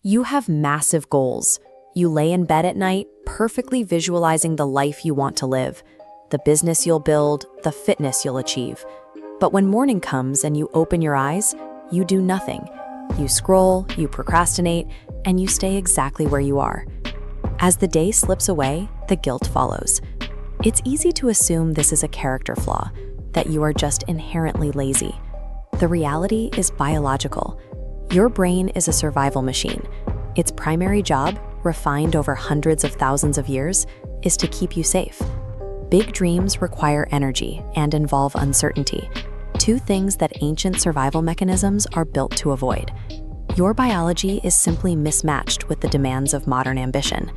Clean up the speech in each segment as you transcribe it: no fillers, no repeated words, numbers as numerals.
You have massive goals. You lay in bed at night, perfectly visualizing the life you want to live, the business you'll build, the fitness you'll achieve. But when morning comes and you open your eyes, you do nothing. You scroll, you procrastinate, and you stay exactly where you are. As the day slips away, the guilt follows. It's easy to assume this is a character flaw, that you are just inherently lazy. The reality is biological. Your brain is a survival machine. Its primary job, refined over hundreds of thousands of years, is to keep you safe. Big dreams require energy and involve uncertainty, two things that ancient survival mechanisms are built to avoid. Your biology is simply mismatched with the demands of modern ambition.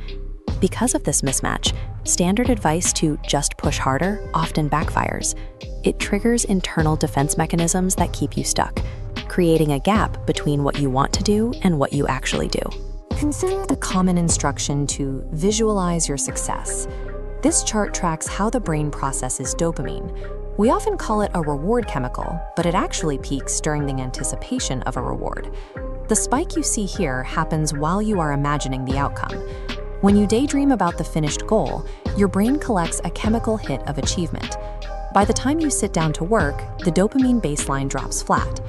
Because of this mismatch, standard advice to just push harder often backfires. It triggers internal defense mechanisms that keep you stuck, creating a gap between what you want to do and what you actually do. Consider the common instruction to visualize your success. This chart tracks how the brain processes dopamine. We often call it a reward chemical, but it actually peaks during the anticipation of a reward. The spike you see here happens while you are imagining the outcome. When you daydream about the finished goal, your brain collects a chemical hit of achievement. By the time you sit down to work, the dopamine baseline drops flat.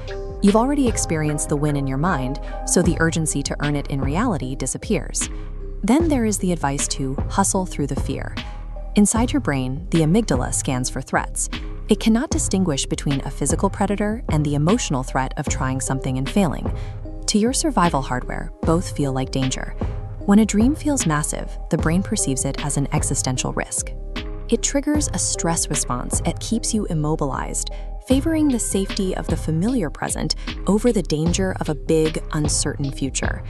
You've already experienced the win in your mind, so the urgency to earn it in reality disappears. Then there is the advice to hustle through the fear. Inside your brain, the amygdala scans for threats. It cannot distinguish between a physical predator and the emotional threat of trying something and failing. To your survival hardware, both feel like danger. When a dream feels massive, the brain perceives it as an existential risk. It triggers a stress response that keeps you immobilized, favoring the safety of the familiar present over the danger of a big, uncertain future.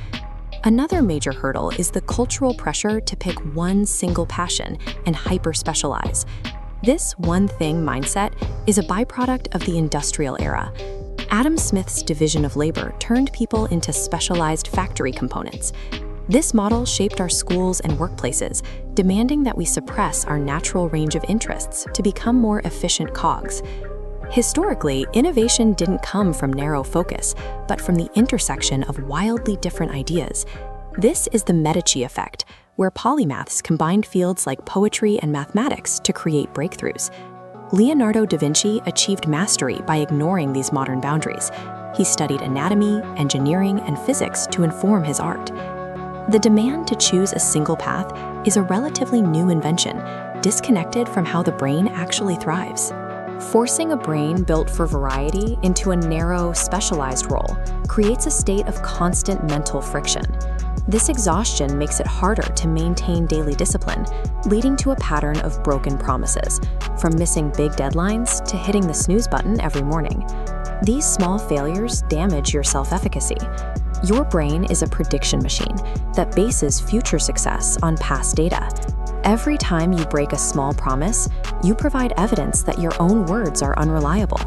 Another major hurdle is the cultural pressure to pick one single passion and hyper-specialize. This one-thing mindset is a byproduct of the industrial era. Adam Smith's division of labor turned people into specialized factory components. This model shaped our schools and workplaces, demanding that we suppress our natural range of interests to become more efficient cogs. Historically, innovation didn't come from narrow focus, but from the intersection of wildly different ideas. This is the Medici effect, where polymaths combined fields like poetry and mathematics to create breakthroughs. Leonardo da Vinci achieved mastery by ignoring these modern boundaries. He studied anatomy, engineering, and physics to inform his art. The demand to choose a single path is a relatively new invention, disconnected from how the brain actually thrives. Forcing a brain built for variety into a narrow, specialized role creates a state of constant mental friction. This exhaustion makes it harder to maintain daily discipline, leading to a pattern of broken promises, from missing big deadlines to hitting the snooze button every morning. These small failures damage your self-efficacy. Your brain is a prediction machine that bases future success on past data. Every time you break a small promise, you provide evidence that your own words are unreliable.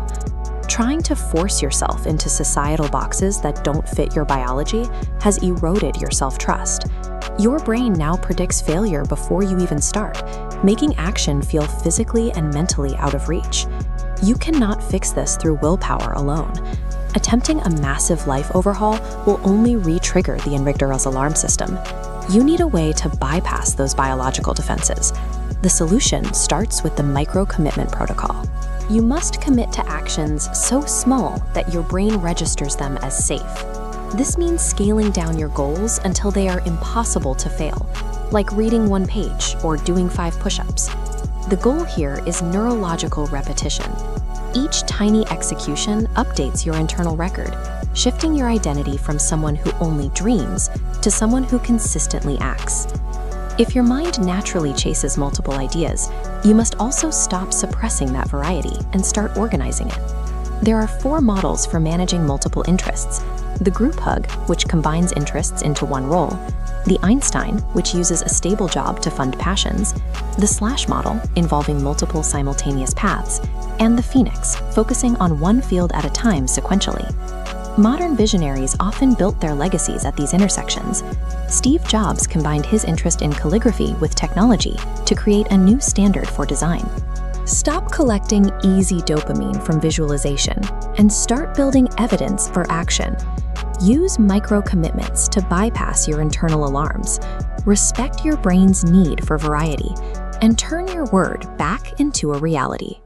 Trying to force yourself into societal boxes that don't fit your biology has eroded your self-trust. Your brain now predicts failure before you even start, making action feel physically and mentally out of reach. You cannot fix this through willpower alone. Attempting a massive life overhaul will only re-trigger the amygdala's alarm system. You need a way to bypass those biological defenses. The solution starts with the micro-commitment protocol. You must commit to actions so small that your brain registers them as safe. This means scaling down your goals until they are impossible to fail, like reading one page or doing 5 push-ups. The goal here is neurological repetition. Each tiny execution updates your internal record, shifting your identity from someone who only dreams to someone who consistently acts. If your mind naturally chases multiple ideas, you must also stop suppressing that variety and start organizing it. There are 4 models for managing multiple interests: the group hug, which combines interests into one role; the Einstein, which uses a stable job to fund passions; the slash model, involving multiple simultaneous paths; and the Phoenix, focusing on one field at a time sequentially. Modern visionaries often built their legacies at these intersections. Steve Jobs combined his interest in calligraphy with technology to create a new standard for design. Stop collecting easy dopamine from visualization and start building evidence for action. Use micro-commitments to bypass your internal alarms. Respect your brain's need for variety, and turn your word back into a reality.